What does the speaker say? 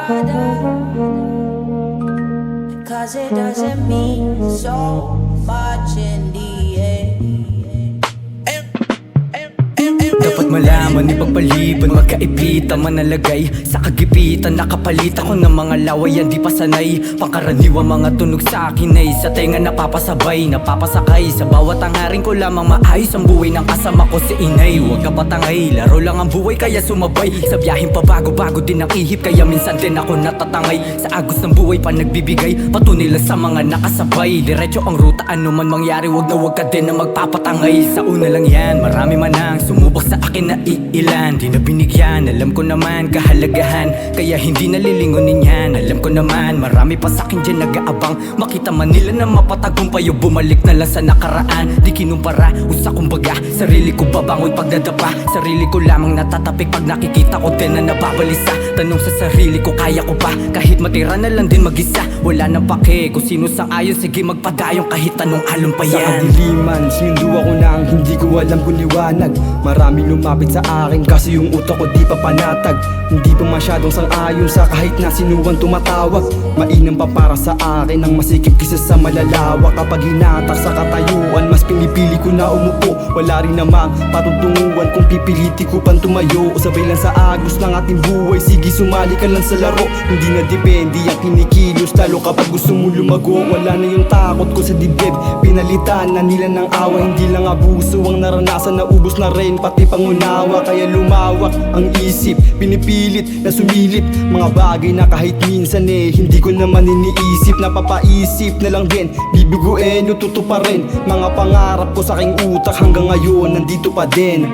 Cause it doesn't mean so much in the end. Dapat malaman, ipagpaliban, magkaipita, manalagay sa kagipitan. Nakapalit ako ng mga lawayan, di pa sanay. Pangkaraniwang mga tunog sa akin ay sa tenga napapasabay, napapasakay. Sa bawat hangarin ko lamang maayos ang buhay ng kasama ko si inay. Huwag ka patangay, laro lang ang buhay kaya sumabay. Sa biyaheng pabago-bago din ang ihip, kaya minsan din ako natatangay. Sa agos ng buhay pa nagbibigay, patunay lang sa mga nakasabay. Diretso ang ruta, ano man mangyari, wag ka din na magpapatangay. Sa una lang yan, marami man ang sumubok sa akin na iilan. Di na binigyan, alam ko naman kahalagahan, kaya hindi nalilingunin yan. Alam ko naman, marami pa sa'kin dyan nag-aabang. Makita man nila na mapatagumpay o bumalik na lang sa nakaraan. Di kinumpara, usa kumbaga, sarili ko babangon pag nadapa. Sarili ko lamang natatapik pag nakikita ko din na nababalisa. Tanong sa sarili ko, kaya ko pa, kahit matira na lang din mag-isa. Wala nang pake kung sino sang ayon, sige magpadayong kahit anong alon pa Sa yan. kadiliman, sinundo ako na ang hindi ko alam kung liwanag. Marami lumapit sa akin kasi yung utak ko di pa panatag. Hindi pa masyadong sang-ayon sa kahit na sinuwan tumatawag. Mainam pa para sa akin ang masikip kisa sa malalawak. Kapag hinatak sa katayuan, mas pinipili ko na umupo. Wala rin namang patutunguhan kung pipiliti ko pang tumayo. O sabay lang sa agos ng ating buhay, sige sumali ka lang sa laro. Hindi na depende ang kinikilos, lalo kapag gusto mo lumago. Wala na yung takot ko sa dibdib, pinalitan na nila ng awa. Hindi lang abuso ang naranasan, naubos na rin pati pangunawa. Kaya lumawak ang isip, pinipilit na sumilip mga bagay na kahit minsan hindi ko naman iniisip. Napapaisip na lang din, bibiguin o tutuparin mga pangarap ko sa aking utak. Hanggang ngayon nandito pa din.